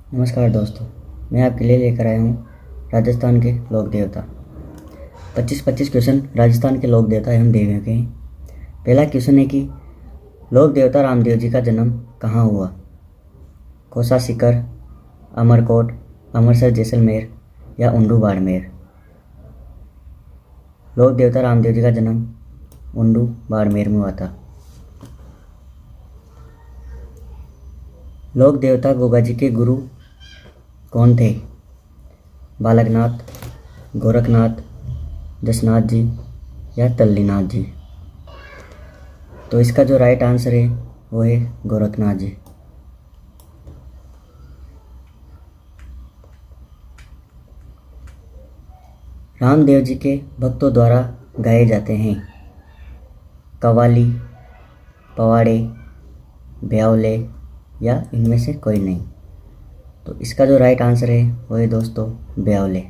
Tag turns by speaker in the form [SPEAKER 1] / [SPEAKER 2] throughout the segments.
[SPEAKER 1] नमस्कार दोस्तों, मैं आपके लिए लेकर आया हूँ राजस्थान के लोक देवता। 25 क्वेश्चन राजस्थान के लोक देवता एवं देवियों के हैं। पहला क्वेश्चन है कि लोक देवता रामदेव जी का जन्म कहाँ हुआ? कोसा सीकर, अमरकोट, अमरसर जैसलमेर या उंडू बाड़मेर। लोक देवता रामदेव जी का जन्म उंडू बाड़मेर में हुआ था। लोक देवता गोगा जी के गुरु कौन थे? बालकनाथ, गोरखनाथ, जसनाथ जी या तल्लीनाथ जी। तो इसका जो राइट आंसर है वो है गोरखनाथ जी। रामदेव जी के भक्तों द्वारा गाए जाते हैं कव्वाली, पवाड़े, ब्यावले या इनमें से कोई नहीं। तो इसका जो राइट आंसर है वो है दोस्तों ब्यावले।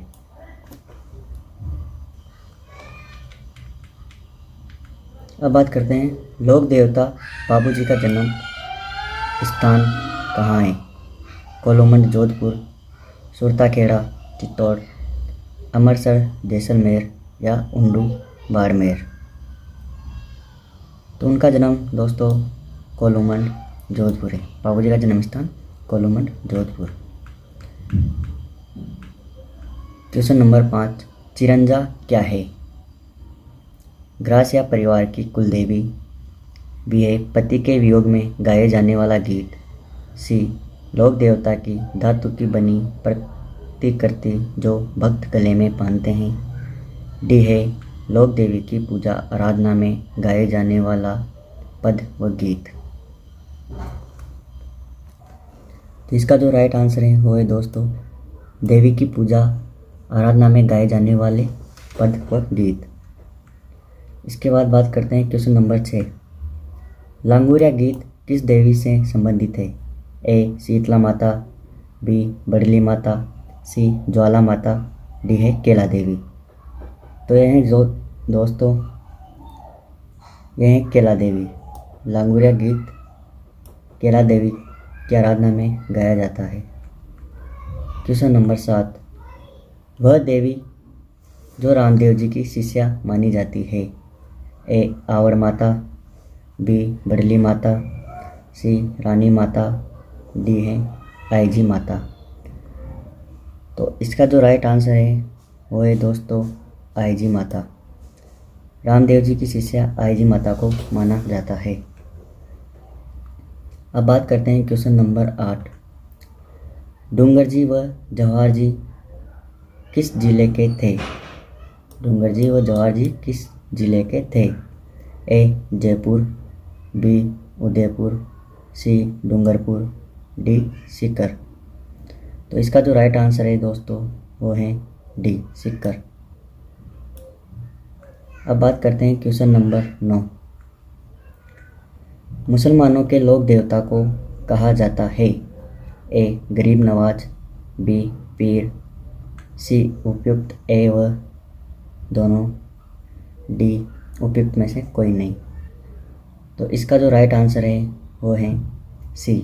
[SPEAKER 1] अब बात करते हैं लोक देवता बाबू जी का जन्म स्थान कहाँ है? कोलूमंड जोधपुर, सुरताखेड़ा चित्तौड़, अमरसर जैसलमेर या उंडू बाड़मेर। तो उनका जन्म दोस्तों कोलूमंड जोधपुर है। बाबू जी का जन्म स्थान कोलूमंड जोधपुर। क्वेश्चन नंबर 5, चिरंजा क्या है? ग्रास या परिवार की कुलदेवी। बी है पति के वियोग में गाए जाने वाला गीत। सी लोक देवता की धातु की बनी प्रतिकृति जो भक्त गले में पहनते हैं। डी है लोक देवी की पूजा आराधना में गाए जाने वाला पद व गीत। तो इसका जो राइट आंसर है वो है दोस्तों देवी की पूजा आराधना में गाए जाने वाले पद व गीत। इसके बाद बात करते हैं क्वेश्चन नंबर 6, लांगुरिया गीत किस देवी से संबंधित है? ए शीतला माता, बी बड़ली माता, सी ज्वाला माता, डी है केला देवी। तो यह है जो दोस्तों यह है केला देवी। लांगुरिया गीत केला देवी की आराधना में गाया जाता है। क्वेश्चन नंबर 7, वह देवी जो रामदेव जी की शिष्या मानी जाती है। ए आवड़ माता, बी बड़ली माता, सी रानी माता, डी है आईजी माता। तो इसका जो राइट आंसर है वो है दोस्तों आईजी माता। रामदेव जी की शिष्या आईजी माता को माना जाता है। अब बात करते हैं क्वेश्चन नंबर 8, डूंगर जी व जवाहर जी किस जिले के थे? डूंगर जी व जवाहर जी किस जिले के थे? ए जयपुर, बी उदयपुर, सी डूंगरपुर, डी सीकर। तो इसका जो राइट आंसर है दोस्तों वो है डी सीकर। अब बात करते हैं क्वेश्चन नंबर 9, मुसलमानों के लोक देवता को कहा जाता है। ए गरीब नवाज, बी पीर, सी उपयुक्त ए व दोनों, डी उपयुक्त में से कोई नहीं। तो इसका जो राइट आंसर है वो है सी।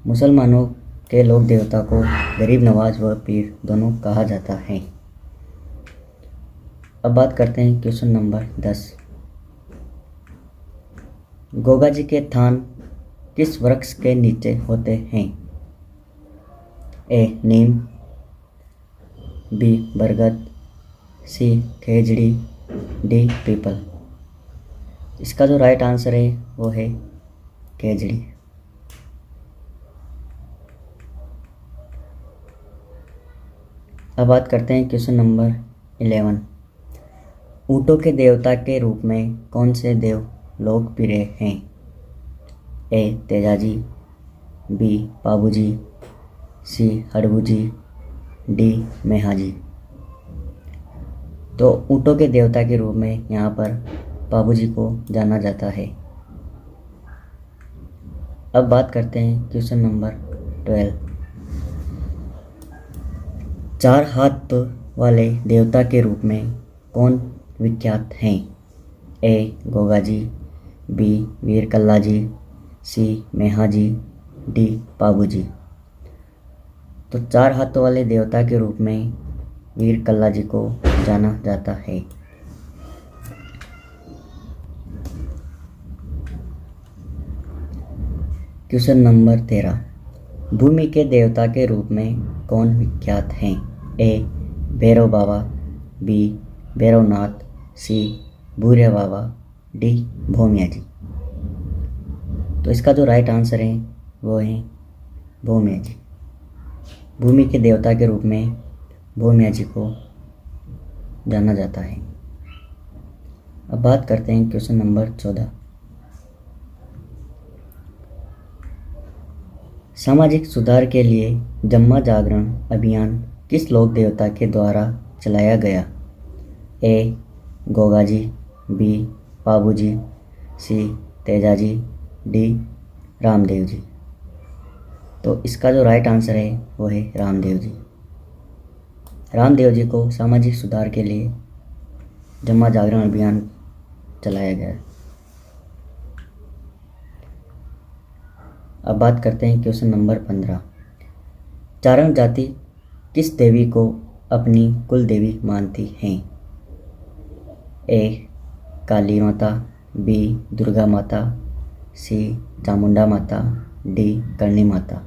[SPEAKER 1] मुसलमानों के लोक देवता को गरीब नवाज व पीर दोनों कहा जाता है। अब बात करते हैं क्वेश्चन नंबर 10, गोगा जी के थान किस वृक्ष के नीचे होते हैं? ए नीम, बी बरगद, सी खेजड़ी, डी पीपल। इसका जो राइट आंसर है वो है खेजड़ी। अब बात करते हैं क्वेश्चन नंबर 11, ऊँटों के देवता के रूप में कौन से देव लोकप्रिय हैं? ए तेजाजी, बी पाबूजी, सी हड़बूजी, डी मेहाजी। तो ऊँटों के देवता के रूप में यहाँ पर बाबूजी को जाना जाता है। अब बात करते हैं क्वेश्चन नंबर 12, 4 हाथ वाले देवता के रूप में कौन विख्यात हैं? ए गोगा जी, बी वीर कल्ला जी, सी मेहा जी, डी पाबू जी। तो 4 हाथों वाले देवता के रूप में वीर कल्ला जी को जाना जाता है। क्वेश्चन नंबर 13, भूमि के देवता के रूप में कौन विख्यात हैं? ए भैरव बाबा, बी भैरवनाथ, सी भूरे बाबा, डी भोमिया जी। तो इसका जो राइट आंसर है वो है भोमिया जी। भूमि के देवता के रूप में भोमिया जी को जाना जाता है। अब बात करते हैं क्वेश्चन नंबर 14, सामाजिक सुधार के लिए जम्मा जागरण अभियान किस लोक देवता के द्वारा चलाया गया? ए गोगाजी, बी बाबूजी, सी तेजाजी, डी रामदेव जी। तो इसका जो राइट आंसर है वो है रामदेव जी। रामदेव जी को सामाजिक सुधार के लिए जम्मा जागरण अभियान चलाया गया। अब बात करते हैं क्वेश्चन नंबर 15, चारण जाति किस देवी को अपनी कुल देवी मानती हैं? ए काली माता, बी दुर्गा माता, सी चामुंडा माता, डी करणी माता।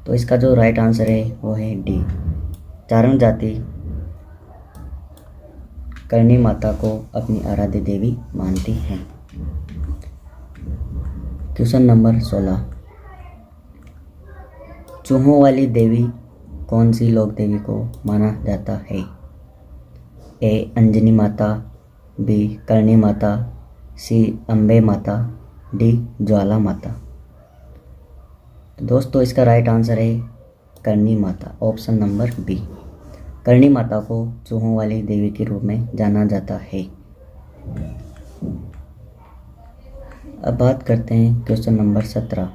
[SPEAKER 1] तो इसका जो राइट आंसर है वो है डी, चारण जाति करणी माता को अपनी आराध्य देवी मानती हैं। क्वेश्चन नंबर 16, चूहों वाली देवी कौन सी लोक देवी को माना जाता है? ए अंजनी माता, बी करणी माता, सी अम्बे माता, डी ज्वाला माता। तो दोस्तों इसका राइट आंसर है Karni Mata, option number B. Karni Mata को चूहों वाली देवी के रूप में जाना जाता है। अब बात करते हैं क्वेश्चन नंबर 17,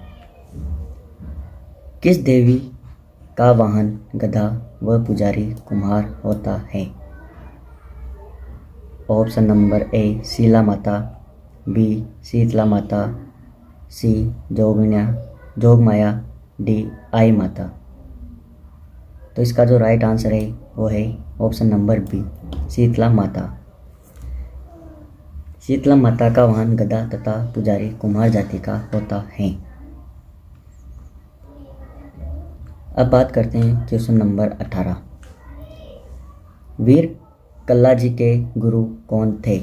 [SPEAKER 1] किस देवी का वाहन गधा व पुजारी कुम्हार होता है? ऑप्शन नंबर ए शीला माता, बी शीतला माता, सी जोगमाया, डी आई माता। तो इसका जो राइट आंसर है वो है ऑप्शन नंबर बी, शीतला माता। शीतला माता का वाहन गधा तथा पुजारी कुम्हार जाति का होता है। अब बात करते हैं क्वेश्चन नंबर 18, वीर कल्ला जी के गुरु कौन थे?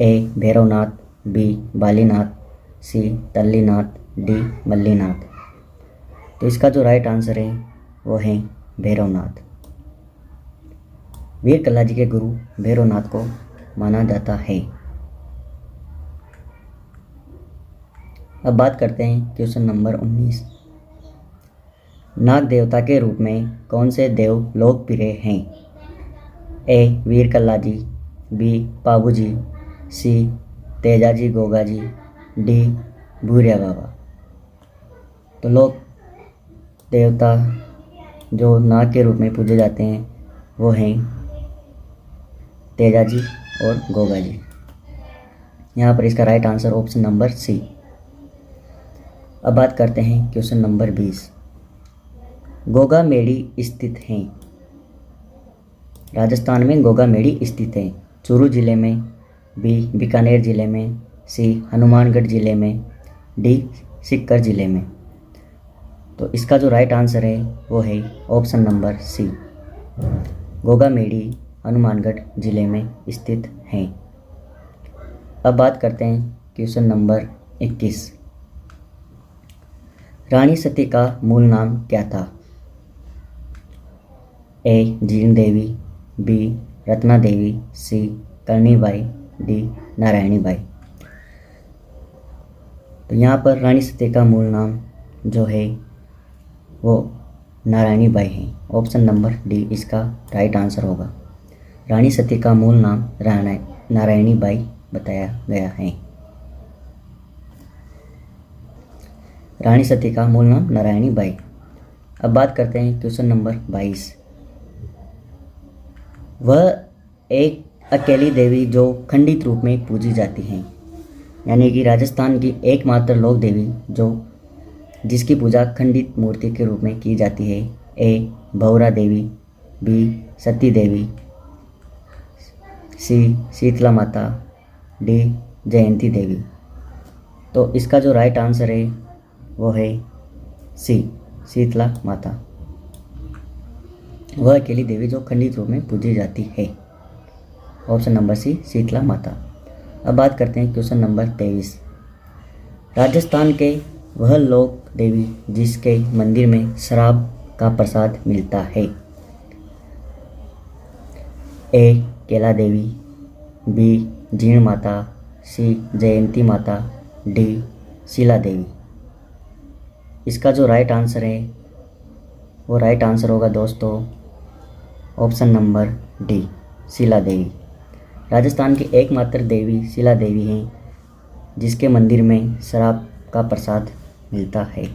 [SPEAKER 1] ए भैरवनाथ, बी बालीनाथ, सी तल्लीनाथ, डी मल्लीनाथ। तो इसका जो राइट आंसर है वो है भैरवनाथ। वीर कल्ला जी के गुरु भैरवनाथ को माना जाता है। अब बात करते हैं क्वेश्चन नंबर 19, नाग देवता के रूप में कौन से देव लोकप्रिय हैं? ए वीर कल्ला जी, बी पाबूजी, सी तेजाजी गोगाजी, डी भूरिया बाबा। तो लोक देवता जो नाग के रूप में पूजे जाते हैं वो हैं तेजाजी और गोगाजी। यहाँ पर इसका right answer option number C. अब बात करते हैं क्वेश्चन नंबर 20, गोगा मेड़ी स्थित हैं? राजस्थान में गोगा मेड़ी स्थित है। चूरू जिले में, बी बीकानेर जिले में, सी हनुमानगढ़ जिले में, डी सीकर जिले में। तो इसका जो राइट आंसर है वो है ऑप्शन नंबर सी, गोगा मेड़ी हनुमानगढ़ जिले में स्थित हैं। अब बात करते हैं क्वेश्चन नंबर 21, रानी सती का मूल नाम क्या था? A Jirna Devi, B Ratna Devi, C Karnibai, D Narayani Bai. तो यहाँ पर रानी सती का मूल नाम जो है वो नारायणी बाई है। ऑप्शन नंबर डी इसका राइट आंसर होगा। रानी सती का मूल नाम नारायणी बाई बताया गया है। रानी सती का मूल नाम नारायणी बाई। अब बात करते हैं क्वेश्चन नंबर 22, वह एक अकेली देवी जो खंडित रूप में पूजी जाती हैं, यानी कि राजस्थान की एकमात्र लोक देवी जो जिसकी पूजा खंडित मूर्ति के रूप में की जाती है? ए भौरा देवी, बी सती देवी, सी शीतला माता, डी जयंती देवी। तो इसका जो राइट आंसर है वो है सी शीतला माता। वह अकेली देवी जो खंडित रूप में पूजी जाती है। ऑप्शन नंबर सी शीतला माता। अब बात करते हैं क्वेश्चन नंबर 23। राजस्थान के वह लोक देवी जिसके मंदिर में शराब का प्रसाद मिलता है? ए केला देवी, बी जीण माता, सी जयंती माता, डी शीला देवी। इसका जो राइट आंसर है वो राइट आंसर होगा दोस्तों ऑप्शन नंबर डी शीला देवी। राजस्थान की एकमात्र देवी शीला देवी हैं जिसके मंदिर में शराब का प्रसाद मिलता है।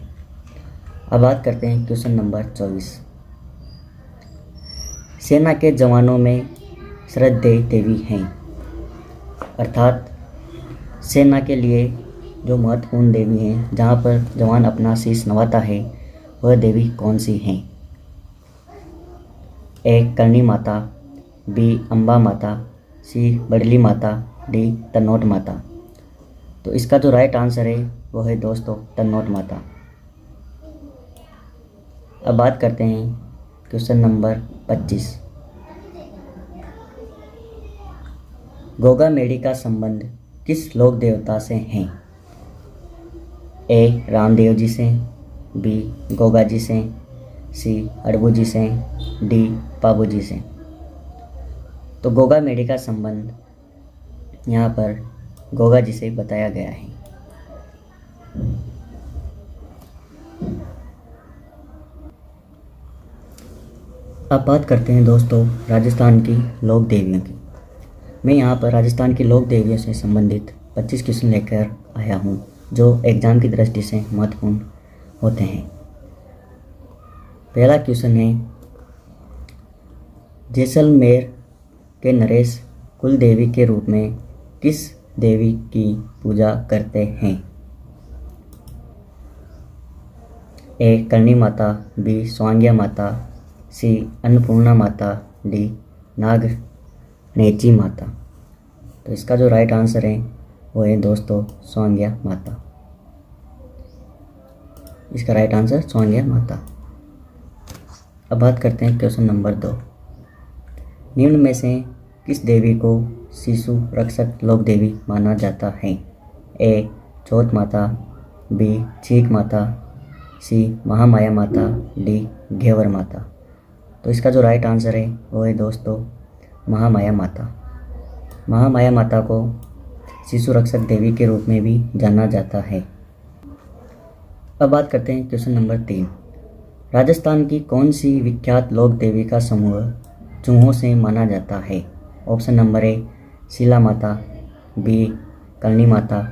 [SPEAKER 1] अब बात करते हैं क्वेश्चन नंबर 24। सेना के जवानों में श्रद्धेय देवी हैं, अर्थात सेना के लिए जो महत्वपूर्ण देवी हैं जहाँ पर जवान अपना शीश नवाता है वह देवी कौन सी हैं? ए करणी माता, बी अम्बा माता, सी बडली माता, डी तनोट माता। तो इसका जो राइट आंसर है वो है दोस्तों तनोट माता। अब बात करते हैं क्वेश्चन नंबर 25। गोगा मेडी का संबंध किस लोक देवता से है? ए रामदेव जी से, बी गोगा जी से, सी अड़बू जी से, डी पाबू जी से। तो गोगा मेडी का संबंध यहाँ पर गोगा जी से बताया गया है। अब बात करते हैं दोस्तों राजस्थान की लोक देवियों की। मैं यहाँ पर राजस्थान की लोक देवियों से संबंधित 25 क्वेश्चन लेकर आया हूँ जो एग्ज़ाम की दृष्टि से महत्वपूर्ण होते हैं। पहला क्वेश्चन है, जैसलमेर के नरेश कुल देवी के रूप में किस देवी की पूजा करते हैं? ए करणी माता, बी स्वांग्या माता, सी अन्नपूर्णा माता, डी नागनेची माता। तो इसका जो राइट आंसर है वो है दोस्तों स्वांग्या माता। इसका राइट आंसर स्वांग्या माता। अब बात करते हैं क्वेश्चन नंबर 2। निम्न में से किस देवी को शिशु रक्षक लोक देवी माना जाता है? ए चौथ माता, बी छीक माता, सी महामाया माता, डी घेवर माता। तो इसका जो राइट आंसर है वो है दोस्तों महामाया माता। महामाया माता को शिशु रक्षक देवी के रूप में भी जाना जाता है। अब बात करते हैं क्वेश्चन नंबर 3। राजस्थान की कौन सी विख्यात लोक देवी का समूह चूहों से माना जाता है? ऑप्शन नंबर ए शीला माता, बी करणी माता,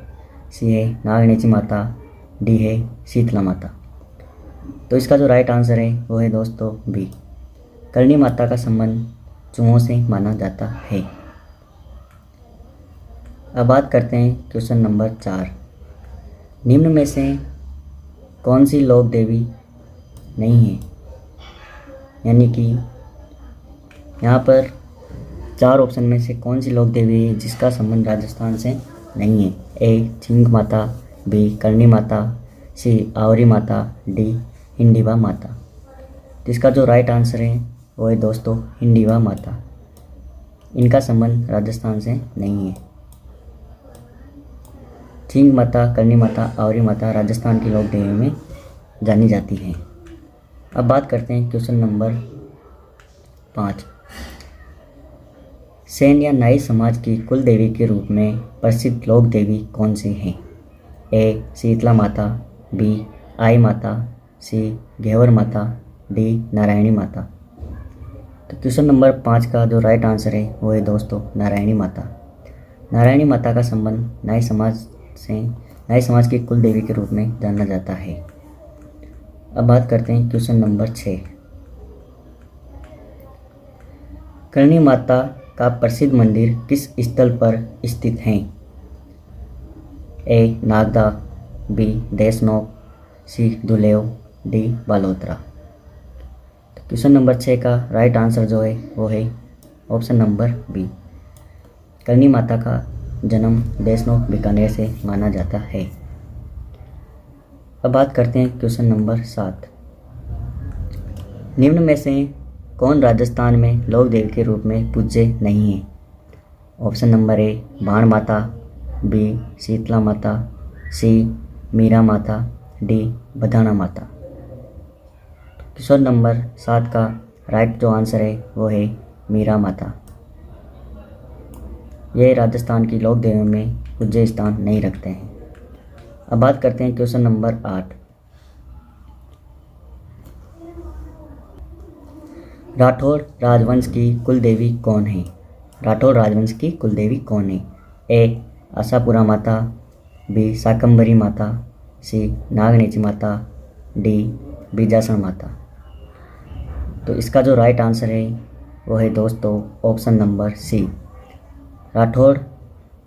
[SPEAKER 1] सी है नागनेची माता, डी है शीतला माता। तो इसका जो राइट आंसर है वो है दोस्तों बी करणी माता का संबंध चूहों से माना जाता है। अब बात करते हैं क्वेश्चन नंबर 4। निम्न में से कौन सी लोक देवी नहीं है? यानी कि यहाँ पर 4 ऑप्शन में से कौन सी लोक देवी है जिसका संबंध राजस्थान से नहीं है? ए छिंग माता, बी करणी माता, सी आवरी माता, डी हिंडीवा माता। जिसका जो राइट आंसर है वो है दोस्तों हिंडीवा माता। इनका संबंध राजस्थान से नहीं है। छिंग माता, करणी माता, आवरी माता राजस्थान की लोक देवी में जानी जाती हैं। अब बात करते हैं क्वेश्चन नंबर 5। सेन या नाई समाज की कुल देवी के रूप में प्रसिद्ध लोक देवी कौन सी हैं? ए शीतला माता, बी आई माता, सी घेवर माता, डी नारायणी माता। तो क्वेश्चन नंबर 5 का जो राइट आंसर है वो है दोस्तों नारायणी माता। नारायणी माता का संबंध नाई समाज की कुल देवी के रूप में जाना जाता है। अब बात करते हैं क्वेश्चन नंबर 6। करणी माता का प्रसिद्ध मंदिर किस स्थल पर स्थित है? ए नागदा, बी देशनोक, सी दुलेव, डी बालोतरा। तो क्वेश्चन नंबर 6 का राइट आंसर जो है वो है option number B. Karni Mata का जन्म देशनोक बीकानेर से माना जाता है। अब बात करते हैं क्वेश्चन नंबर 7। निम्न में से कौन राजस्थान में लोक देवी के रूप में पूज्य नहीं है? ऑप्शन नंबर ए बाण माता, बी शीतला माता, सी मीरा माता, डी बधाना माता। क्वेश्चन नंबर 7 का राइट जो आंसर है वो है मीरा माता। ये राजस्थान की लोक देवियों में पूज्य स्थान नहीं रखते हैं। अब बात करते हैं क्वेश्चन नंबर 8। राठौर राजवंश की कुल देवी कौन है? राठौर राजवंश की कुल देवी कौन है? ए आशापुरा माता, बी शाकंभरी माता, सी नागनेची माता, डी बीजासन माता। तो इसका जो राइट आंसर है वो है दोस्तों ऑप्शन नंबर सी। राठौर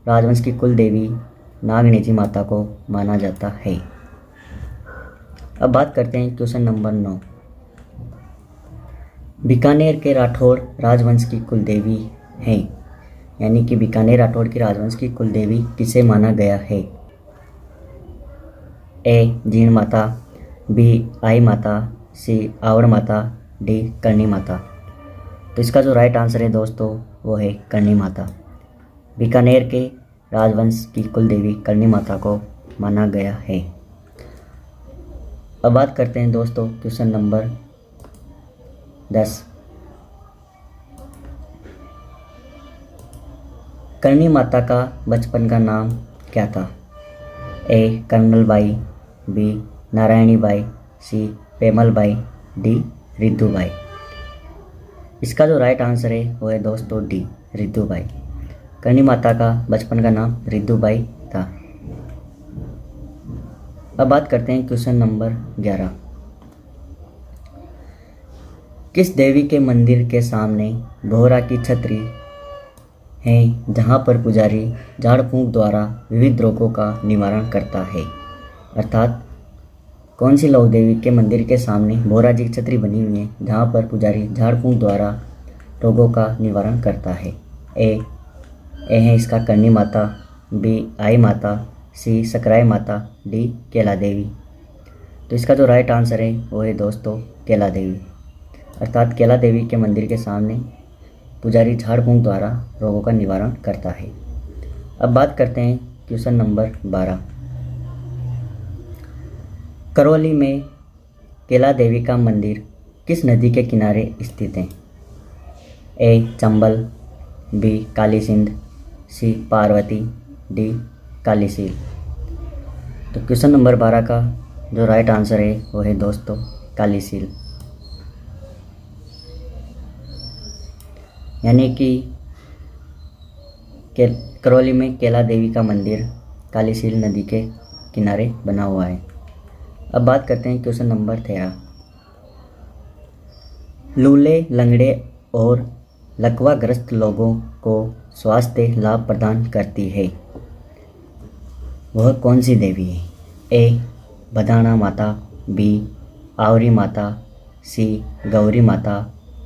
[SPEAKER 1] राजवंश की कुल देवी नागनेची माता को माना जाता है। अब बात करते हैं क्वेश्चन नंबर 9। बीकानेर के राठौर राजवंश की कुल देवी है, यानी कि बीकानेर राठौर की राजवंश की कुल देवी किसे माना गया है? ए जीण माता, बी आई माता, सी आवड़ माता, डी करणी माता। तो इसका जो राइट आंसर है दोस्तों वो है करणी माता। बीकानेर के राजवंश की कुल देवी करणी माता को माना गया है। अब बात करते हैं दोस्तों क्वेश्चन नंबर 10। करणी माता का बचपन का नाम क्या था? A Karnal Bai, B Narayani Bai, C Pemal Bai, D Riddhu Bai. इसका जो राइट आंसर है वो है दोस्तों डी रिद्धू बाई। करणी माता का बचपन का नाम रिद्धू बाई था। अब बात करते हैं क्वेश्चन नंबर 11। किस देवी के मंदिर के सामने बोहरा की छतरी है जहां पर पुजारी झाड़ फूंक द्वारा विविध रोगों का निवारण करता है? अर्थात कौन सी लोक देवी के मंदिर के सामने बोहरा जी की छतरी बनी हुई है जहां पर पुजारी झाड़ फूंक द्वारा रोगों का निवारण करता है? ए है इसका करणी माता, बी आई माता, सी सकराय माता, डी केला देवी। तो इसका जो राइट आंसर है वो है दोस्तों केला देवी। अर्थात केला देवी के मंदिर के सामने पुजारी झाड़ फूंक द्वारा रोगों का निवारण करता है। अब बात करते हैं क्वेश्चन नंबर 12। करौली में केला देवी का मंदिर किस नदी के किनारे स्थित है? ए चंबल, बी काली सिंध, सी पार्वती, डी कालीसील। तो क्वेश्चन नंबर 12 का जो राइट आंसर है वो है दोस्तों कालीसील। यानी कि करौली में केला देवी का मंदिर कालीसील नदी के किनारे बना हुआ है। अब बात करते हैं क्वेश्चन नंबर 13। लूले, लंगड़े और लकवाग्रस्त लोगों को स्वास्थ्य लाभ प्रदान करती है, वह कौन सी देवी है? ए बधाना माता, बी आवरी माता, सी गौरी माता,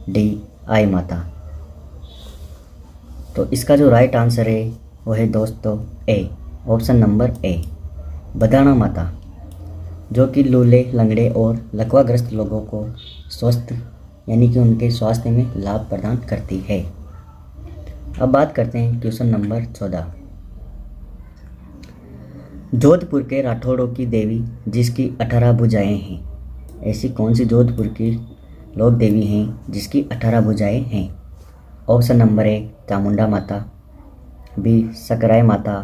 [SPEAKER 1] डी आई माता। तो इसका जो राइट आंसर है वो है दोस्तों ए ऑप्शन नंबर ए बधाना माता, जो कि लूले, लंगड़े और लकवाग्रस्त लोगों को स्वस्थ यानी कि उनके स्वास्थ्य में लाभ प्रदान करती है। अब बात करते हैं क्वेश्चन नंबर 14। जोधपुर के राठौड़ों की देवी जिसकी 18 भुजाएं हैं, ऐसी कौन सी जोधपुर की लोक देवी हैं जिसकी 18 भुजाएं हैं? ऑप्शन नंबर ए चामुंडा माता, बी सकराय माता,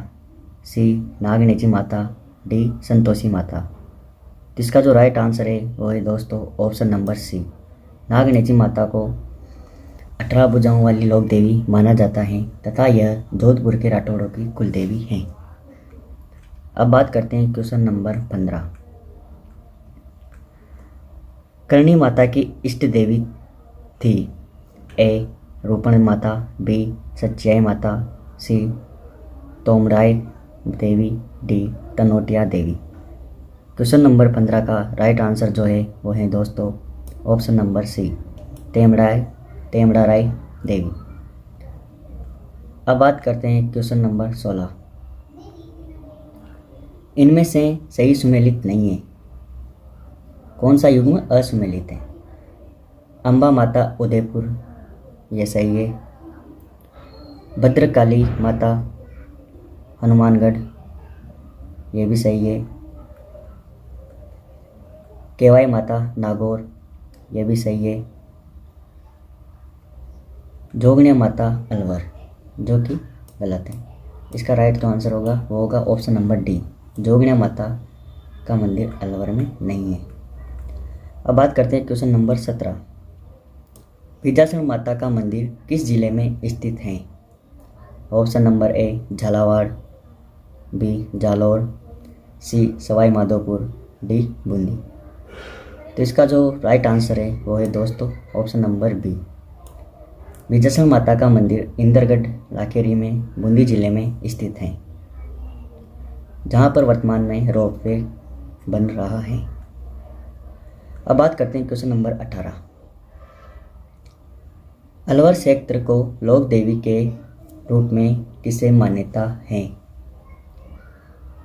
[SPEAKER 1] सी नागनेची माता, डी संतोषी माता। जिसका जो राइट आंसर है वो है दोस्तों ऑप्शन नंबर सी। नागनेची माता को 18 भुजाओं वाली लोक देवी माना जाता है तथा यह जोधपुर के राठौड़ों की कुल देवी हैं। अब बात करते हैं क्वेश्चन नंबर 15। करणी माता की इष्ट देवी थी? ए रूपण माता, बी सच्चाई माता, सी तोमराय देवी, डी तनोटिया देवी। क्वेश्चन नंबर 15 का राइट आंसर जो है वो है दोस्तों ऑप्शन नंबर सी, तेमड़ाराय देवी। अब बात करते हैं क्वेश्चन नंबर 16। इनमें से सही सुमेलित नहीं है। कौन सा युग्म असुमेलित है? अम्बा माता उदयपुर, ये सही है। भद्रकाली माता हनुमानगढ़, ये भी सही है। केवाई माता नागौर, ये भी सही है। जोगनिया माता अलवर, जो कि गलत है। इसका राइट जो आंसर होगा वो होगा ऑप्शन नंबर डी, जोगनिया माता का मंदिर अलवर में नहीं है। अब बात करते हैं क्वेश्चन नंबर 17। विंध्याचल माता का मंदिर किस जिले में स्थित है? Option number A Jhalawar, B Jalore, C Sawai Madhopur, D Bundi. तो इसका जो राइट आंसर है वो है दोस्तों ऑप्शन नंबर बी, विंध्याचल माता का मंदिर इंदरगढ़ लाखेरी में बूंदी जिले में स्थित है, जहां पर वर्तमान में रोपवे बन रहा है। अब बात करते हैं क्वेश्चन नंबर 18। अलवर क्षेत्र को लोक देवी के रूप में किसे मान्यता है?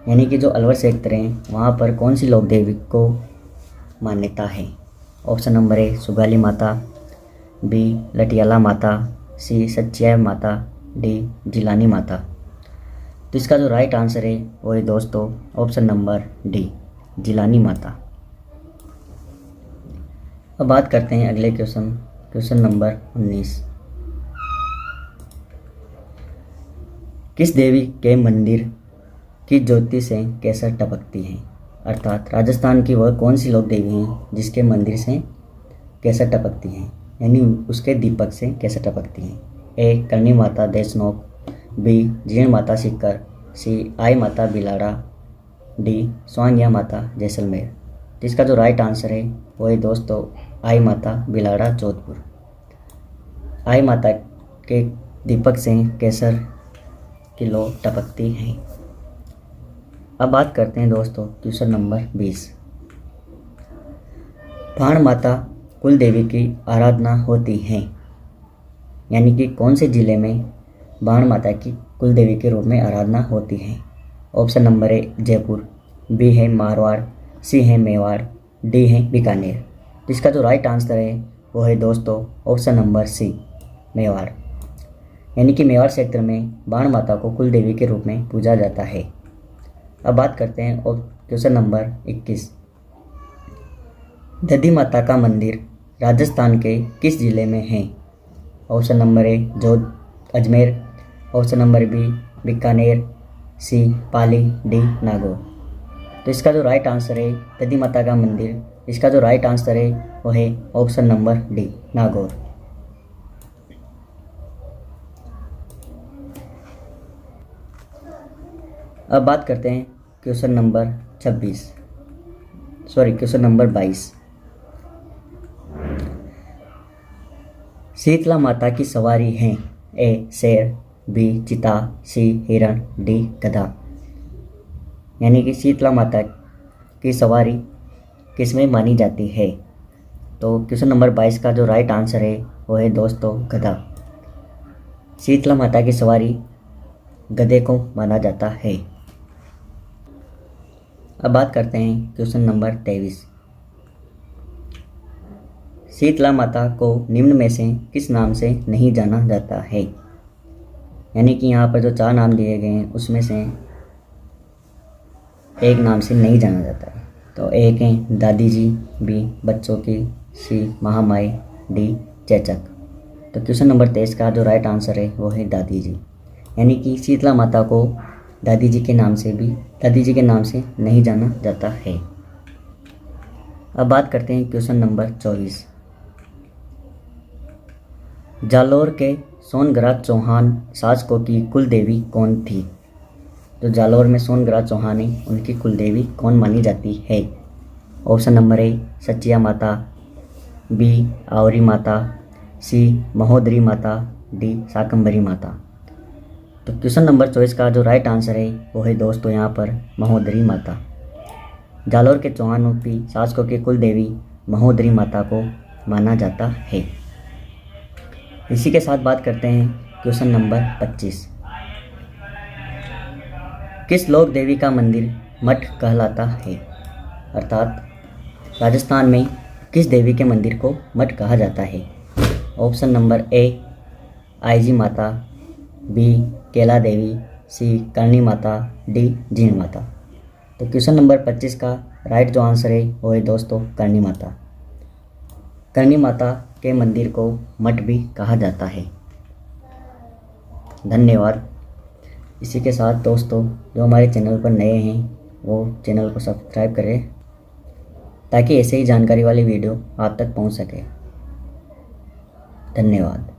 [SPEAKER 1] यानी कि जो अलवर क्षेत्र है वहाँ पर कौन सी लोक देवी को मान्यता है? ऑप्शन नंबर ए सुगाली माता, बी लटियाला माता, सी सच्चिया माता, डी जिलानी माता। तो इसका जो राइट आंसर है वो है दोस्तों option number D, Jilani Mata. अब बात करते हैं अगले क्वेश्चन नंबर 19। किस देवी के मंदिर की ज्योति से केसर टपकती है? अर्थात राजस्थान की वह कौन सी लोक देवी हैं जिसके मंदिर से केसर टपकती हैं, यानी उसके दीपक से केसर टपकती हैं? ए करणी माता देशनोक, बी जीर्ण माता सीकर, सी आई माता बिलाड़ा, डी स्वांगिया माता जैसलमेर। जिसका जो राइट आंसर है वो है दोस्तों आई माता बिलाड़ा जोधपुर। आई माता के दीपक से केसर की लौ टपकती हैं। अब बात करते हैं दोस्तों क्वेश्चन नंबर 20। भाण माता कुल देवी की आराधना होती है, यानी कि कौन से जिले में भाण माता की कुल देवी के रूप में आराधना होती है? Option number A Jaipur, B है मारवाड़, सी है मेवाड़, डी है बीकानेर। इसका जो राइट आंसर है वो है दोस्तों ऑप्शन नंबर सी, मेवाड़। यानी कि मेवाड़ क्षेत्र में बाण माता को कुल देवी के रूप में पूजा जाता है। अब बात करते हैं और क्वेश्चन नंबर 21। दधी माता का मंदिर राजस्थान के किस जिले में है? Option number A Ajmer, option number B Bikaner, C Pali, D Nagaur. तो इसका जो राइट आंसर है दधी माता का मंदिर, इसका जो राइट आंसर है वो है ऑप्शन नंबर डी, नागौर। अब बात करते हैं क्वेश्चन नंबर 22। शीतला माता की सवारी हैं? ए शेर, बी चिता, सी हिरण, डी गधा। यानी कि शीतला माता की सवारी किसमें मानी जाती है? तो क्वेश्चन नंबर 22 का जो राइट आंसर है वो है दोस्तों गधा। शीतला माता की सवारी गधे को माना जाता है। अब बात करते हैं क्वेश्चन नंबर 23। शीतला माता को निम्न में से किस नाम से नहीं जाना जाता है? यानी कि यहाँ पर जो 4 नाम दिए गए हैं उसमें से एक नाम से नहीं जाना जाता है। तो एक है दादी जी, बी बच्चों की, सी महामाई, डी चेचक। तो क्वेश्चन नंबर 23 का जो राइट आंसर है वो है दादी जी। यानी कि शीतला माता को दादी जी के नाम से नहीं जाना जाता है। अब बात करते हैं क्वेश्चन नंबर 24। जालौर के सोनग्राह चौहान शासकों की कुल देवी कौन थी? जो जालौर में सोनग्राह चौहान है उनकी कुल देवी कौन मानी जाती है? ऑप्शन नंबर ए सच्चिया माता, बी आवरी माता, सी महोदरी माता, डी शाकंभरी माता। तो क्वेश्चन नंबर 24 का जो राइट आंसर है वो है दोस्तों यहाँ पर महोदरी माता। जालौर के चौहानों की शासकों की कुल देवी महोदरी माता को माना जाता है। इसी के साथ बात करते हैं क्वेश्चन नंबर 25। किस लोक देवी का मंदिर मठ कहलाता है? अर्थात राजस्थान में किस देवी के मंदिर को मठ कहा जाता है? ऑप्शन नंबर ए आईजी माता, बी केला देवी, सी करणी माता, डी जीण माता। तो क्वेश्चन नंबर 25 का राइट जो आंसर है वो है दोस्तों करणी माता। करणी माता के मंदिर को मठ भी कहा जाता है। धन्यवाद। इसी के साथ दोस्तों जो हमारे चैनल पर नए हैं वो चैनल को सब्सक्राइब करें ताकि ऐसे ही जानकारी वाली वीडियो आप तक पहुंच सके। धन्यवाद।